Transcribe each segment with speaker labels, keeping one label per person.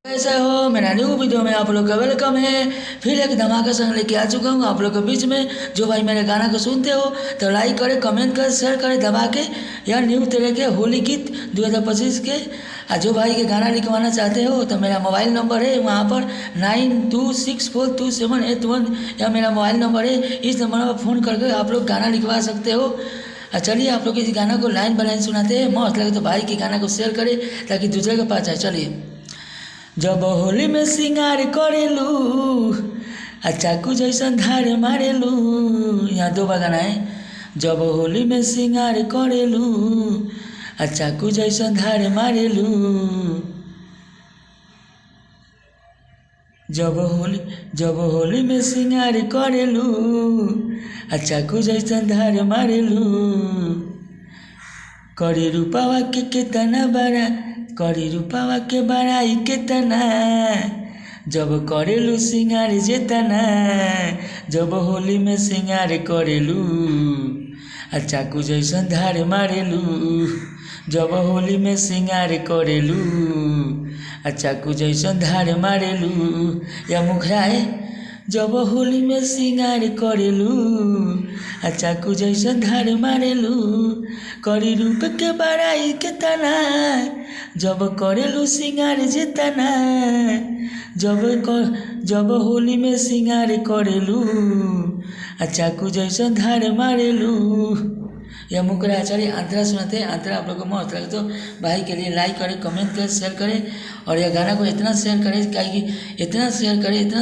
Speaker 1: कैसे हो। मेरा न्यू वीडियो में आप लोग का वेलकम है। फिर एक धमाका संग लेके आ चुका हूँ आप लोग के बीच में। जो भाई मेरे गाना को सुनते हो तो लाइक करें, कमेंट करें, शेयर करें दबा के। यार न्यू तरह के होली गीत 2025 के। जो भाई के गाना लिखवाना चाहते हो तो मेरा मोबाइल नंबर है वहाँ पर 92642781 या मेरा मोबाइल नंबर है। इस नंबर पर फ़ोन करके आप लोग गाना लिखवा सकते हो। चलिए आप लोग इस गाना को लाइन बाय लाइन सुनाते हैं। मस्त लगे तो भाई के गाना को शेयर करें ताकि दूसरे के पास जाए। चलिए। जब होली में सिंगार करेलू चाकू जैसन धार मारेलू। यहाँ दो बार गाना है। जब होली में सिंगार करेलू चाकू जैसन धार मारेलू। जब होली में सिंगार करेलू चाकू जैसन धार मारेलू। करी रूपावा के केतना बड़ा, करी रूपावा के बड़ाई केतना। जब करेलू सिंगार जेतना, जब होली में सिंगार करेलू चाकू जैसन धार मारेलू। जब होली में सिंगार करेलू चाकू जैसन धार मारेलू। या मुखरा है। जब होली में सिंगार करेलू चाकू जैसन धार मारेलू। करी रूप के बड़ाई केतना, जब करेलू सिंगार जेतना। जब होली में सिंगार करेलू चाकू जैसन धार मारेलू। या मुकरा। चलिए अंतरा सुनाते हैं। अंतरा आप लोग को मस्त लगे तो भाई के लिए लाइक करें, कमेंट करें, शेयर करें। और यह गाना को इतना शेयर करें इतना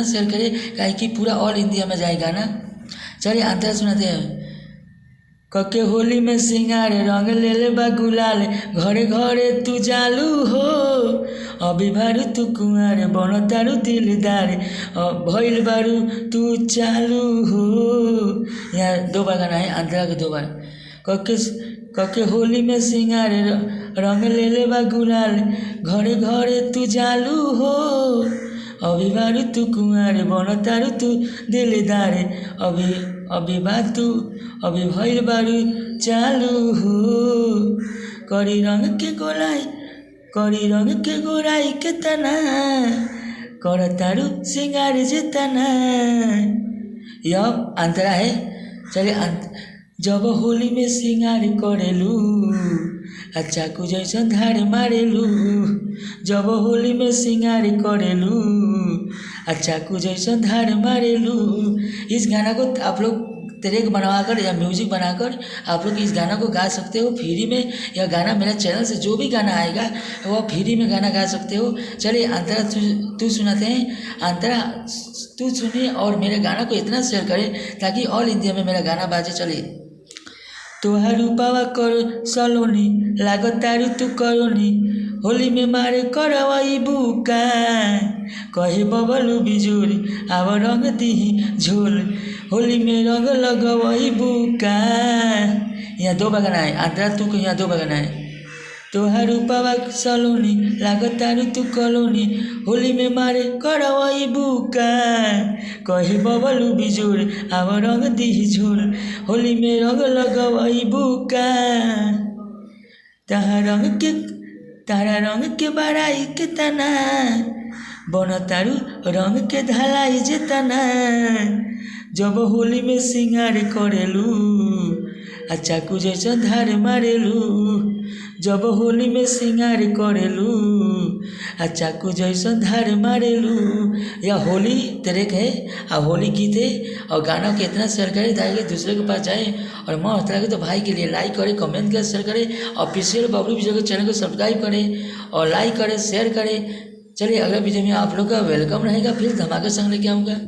Speaker 1: शेयर करें कि पूरा ऑल इंडिया में जाए गाना। चलिए अंतरा सुनाते हैं। कके होली में सिंगार रंग ले ले बा गुलाल, घरे घरे तू जालू हो। अभी बारू तू कुंवर बन तारू दिलदार, भइल बारू तू चालू हो। यहाँ दो बार गाना है अंतरा के दो बार। कके होली में सिंगार रंग ले ले बा गुलाल, घरे घरे तू जालू हो। अभी बारू तू कुंवर बन तारू तू दिलदार, अभी भइल बारू चालू हो। करी रंग के गोराई केतना, कर तारू सिंगार जेतना। यह अंतरा है। चलिए। जब होली में सिंगार करेलू चाकू जैसन धार मारेलू। जब होली में सिंगार करेलू चाकू जैसन धार मारेलू। इस गाना को आप लोग ट्रैक बनवाकर या म्यूजिक बनाकर आप लोग इस गाना को गा सकते हो फ्री में। यह गाना मेरा चैनल से जो भी गाना आएगा वो फ्री में गाना गा सकते हो। चलिए अंतरा तू सुनाते हैं। अंतरा तू सुनिए और मेरे गाना को इतना शेयर करें ताकि ऑल इंडिया में मेरा गाना बाजे। चलिए। तोहार रूपावा करो सलोनी, लागतारू तू करोनी। होली में मारे करवाई बुका, कहे बबलू बिजोरी आव रंग दिही झोल। होली में रंग लगवाई बुका। यहाँ दो बगाना है। अंतरा तू को यहाँ दो बगाना है। तोहार रूपावा सलोनी, लागतारू तू कलोनी। होली में मारे करवाई बुका, कहे बबलू बिजोर आव रंग दिही झोल। होली में रंग लगवाई बुका। तारा रंग के बड़ाई केतना, बन तारू रंग के ढलाई जेतना। जब होली में सिंगार करेलू चाकू जैसन धार मारेलू। जब होली में सिंगार करेलू चाकू जैसन धार मारेलू। यह होली ट्रैक है और होली गीत है। और गाना को इतना शेयर करें ताकि दूसरे के पास जाए। और मस्त लगे तो भाई के लिए लाइक करें, कमेंट करें, शेयर करें। ऑफिशियल बबलू विजय के चैनल को सब्सक्राइब करें और लाइक करें, शेयर करें। चलिए अगले वीडियो में आप लोग का वेलकम रहेगा। फिर धमाके संग लेके आऊँगा।